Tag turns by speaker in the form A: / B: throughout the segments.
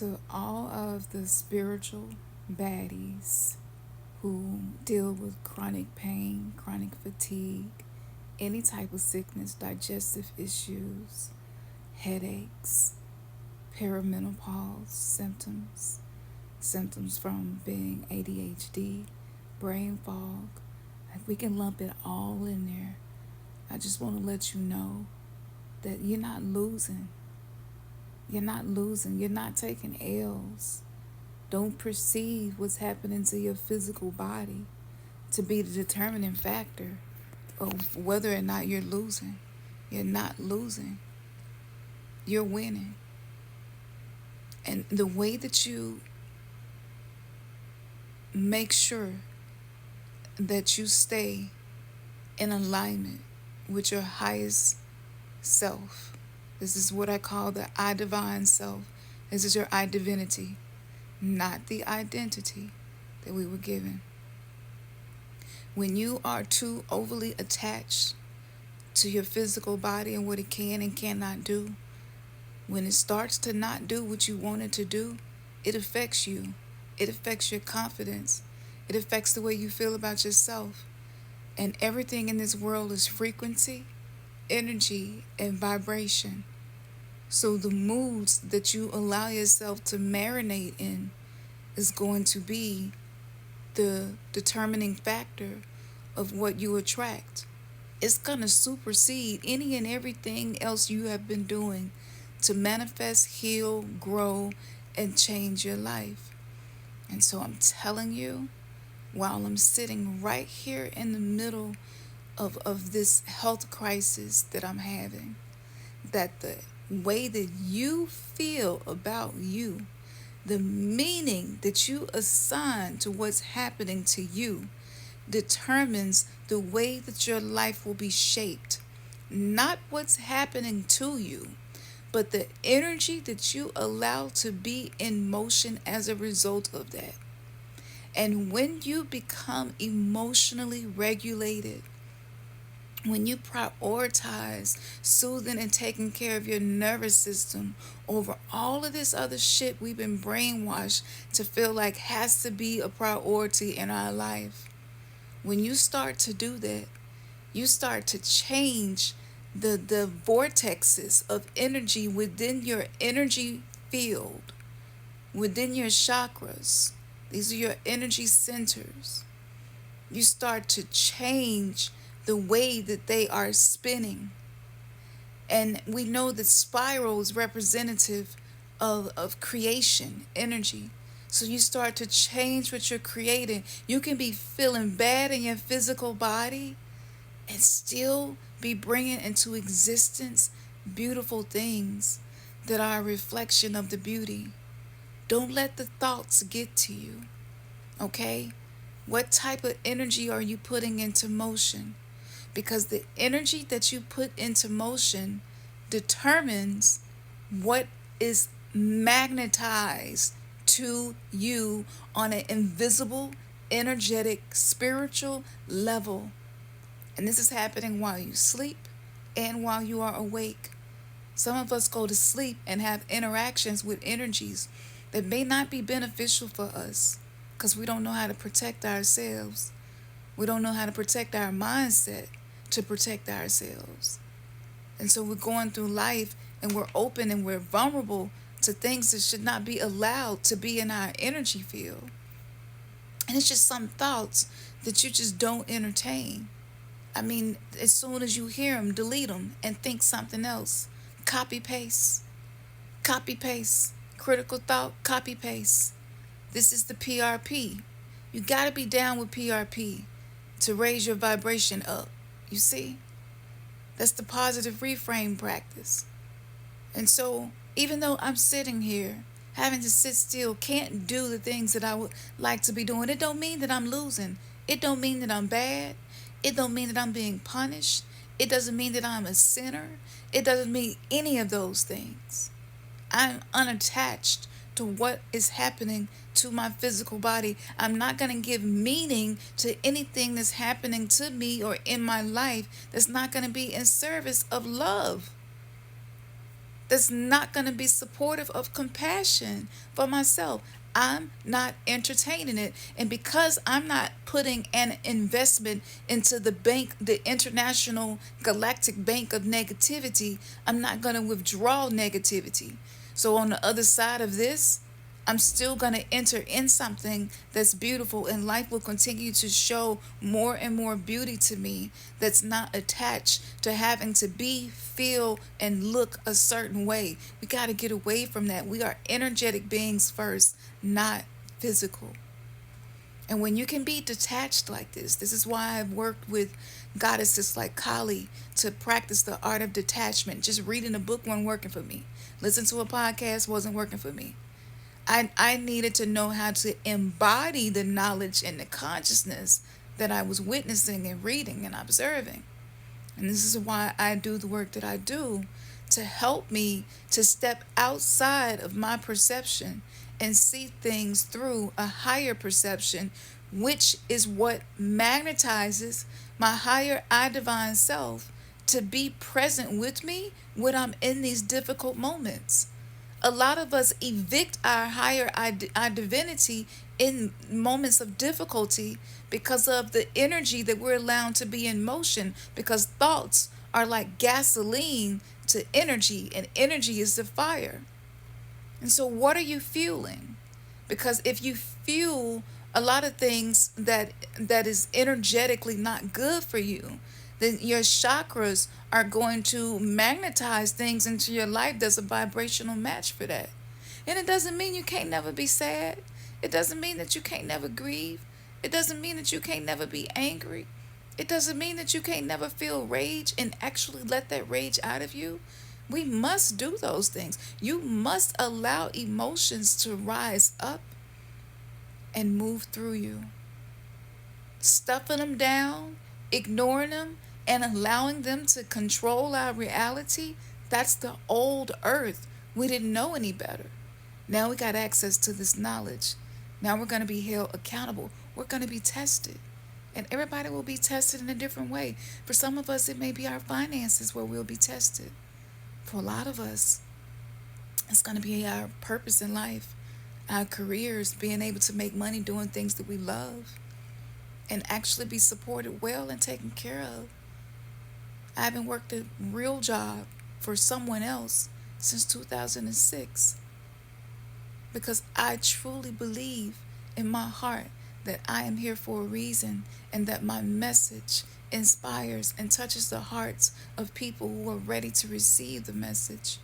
A: to all of the spiritual baddies who deal with chronic pain, chronic fatigue, any type of sickness, digestive issues, headaches, perimenopause symptoms, symptoms from being ADHD, brain fog. Like, we can lump it all in there. I just want to let you know that you're not losing. You're not losing. You're not taking L's. Don't perceive what's happening to your physical body to be the determining factor of whether or not you're losing. You're not losing. You're winning. And the way that you make sure that you stay in alignment with your highest self. This is what I call the I divine self. This is your I divinity, not the identity that we were given. When you are too overly attached to your physical body and what it can and cannot do, when it starts to not do what you want it to do, it affects you. It affects your confidence. It affects the way you feel about yourself. And everything in this world is frequency, energy, and vibration. So the moods that you allow yourself to marinate in is going to be the determining factor of what you attract. It's going to supersede any and everything else you have been doing to manifest, heal, grow, and change your life. And so I'm telling you, while I'm sitting right here in the middle of this health crisis that I'm having, that the way that you feel about you, the meaning that you assign to what's happening to you, determines the way that your life will be shaped. Not what's happening to you, but the energy that you allow to be in motion as a result of that. And when you become emotionally regulated, when you prioritize soothing and taking care of your nervous system over all of this other shit we've been brainwashed to feel like has to be a priority in our life, when you start to do that, you start to change the vortexes of energy within your energy field, within your chakras. These are your energy centers. You start to change the way that they are spinning. And we know that spiral is representative of creation, energy. So you start to change what you're creating. You can be feeling bad in your physical body and still be bringing into existence beautiful things that are a reflection of the beauty. Don't let the thoughts get to you, okay? What type of energy are you putting into motion? Because the energy that you put into motion determines what is magnetized to you on an invisible, energetic, spiritual level. And this is happening while you sleep and while you are awake. Some of us go to sleep and have interactions with energies that may not be beneficial for us because we don't know how to protect ourselves. We don't know how to protect our mindset to protect ourselves. And so we're going through life and we're open and we're vulnerable to things that should not be allowed to be in our energy field. And it's just some thoughts that you just don't entertain. I mean, as soon as you hear them, delete them and think something else. Copy paste. Copy paste. Critical thought, copy paste. This is the PRP. You got to be down with PRP to raise your vibration up. You see? That's the positive reframe practice. And so, even though I'm sitting here, having to sit still, can't do the things that I would like to be doing, it don't mean that I'm losing. It don't mean that I'm bad. It don't mean that I'm being punished. It doesn't mean that I'm a sinner. It doesn't mean any of those things. I'm unattached to what is happening to my physical body. I'm not going to give meaning to anything that's happening to me or in my life that's not going to be in service of love. that's not going to be supportive of compassion for myself. I'm not entertaining it. And because I'm not putting an investment into the bank, the international galactic bank of negativity, I'm not going to withdraw negativity. So on the other side of this, I'm still going to enter in something that's beautiful, and life will continue to show more and more beauty to me that's not attached to having to be, feel, and look a certain way. We got to get away from that. We are energetic beings first, not physical. And when you can be detached like this is why I've worked with goddesses like Kali to practice the art of detachment. Just reading a book wasn't working for me. Listening to a podcast wasn't working for me. I needed to know how to embody the knowledge and the consciousness that I was witnessing and reading and observing. And this is why I do the work that I do, to help me to step outside of my perception and see things through a higher perception, which is what magnetizes my higher I divine self to be present with me when I'm in these difficult moments. A lot of us evict our higher our divinity in moments of difficulty because of the energy that we're allowed to be in motion, because thoughts are like gasoline to energy, and energy is the fire. And so what are you fueling? Because if you fuel a lot of things that is energetically not good for you, then your chakras are going to magnetize things into your life that's a vibrational match for that. And it doesn't mean you can't never be sad. It doesn't mean that you can't never grieve. It doesn't mean that you can't never be angry. It doesn't mean that you can't never feel rage and actually let that rage out of you. We must do those things. You must allow emotions to rise up and move through you. Stuffing them down, ignoring them, and allowing them to control our reality, that's the old earth. We didn't know any better. Now we got access to this knowledge. Now we're going to be held accountable. We're going to be tested. And everybody will be tested in a different way. For some of us, it may be our finances where we'll be tested. For a lot of us, it's going to be our purpose in life, our careers, being able to make money doing things that we love and actually be supported well and taken care of. I haven't worked a real job for someone else since 2006 because I truly believe in my heart that I am here for a reason, and that my message inspires and touches the hearts of people who are ready to receive the message.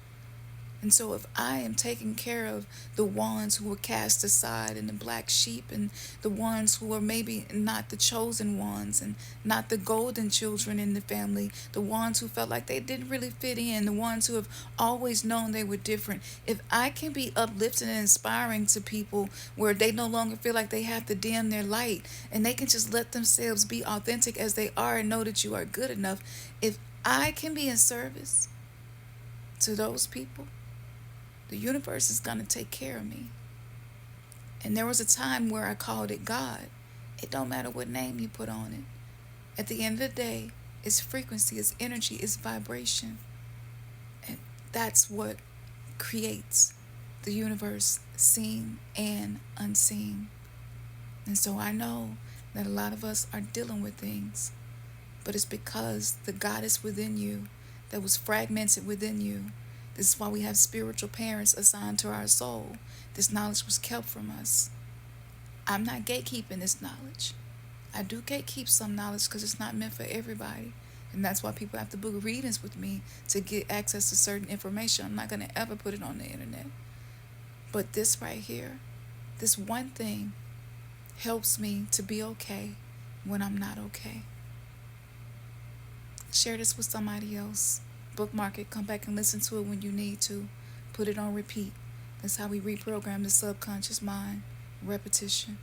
A: And so if I am taking care of the ones who were cast aside and the black sheep, and the ones who are maybe not the chosen ones and not the golden children in the family, the ones who felt like they didn't really fit in, the ones who have always known they were different, if I can be uplifting and inspiring to people where they no longer feel like they have to dim their light and they can just let themselves be authentic as they are and know that you are good enough, if I can be in service to those people, the universe is going to take care of me. And there was a time where I called it God. It don't matter what name you put on it. At the end of the day, it's frequency, it's energy, it's vibration. And that's what creates the universe, seen and unseen. And so I know that a lot of us are dealing with things, but it's because the goddess within you that was fragmented within you. This is why we have spiritual parents assigned to our soul. This knowledge was kept from us. I'm not gatekeeping this knowledge. I do gatekeep some knowledge because it's not meant for everybody. And that's why people have to book readings with me to get access to certain information. I'm not going to ever put it on the internet. But this right here, this one thing helps me to be okay when I'm not okay. Share this with somebody else. Bookmark it, come back and listen to it when you need to. Put it on repeat. That's how we reprogram the subconscious mind. Repetition.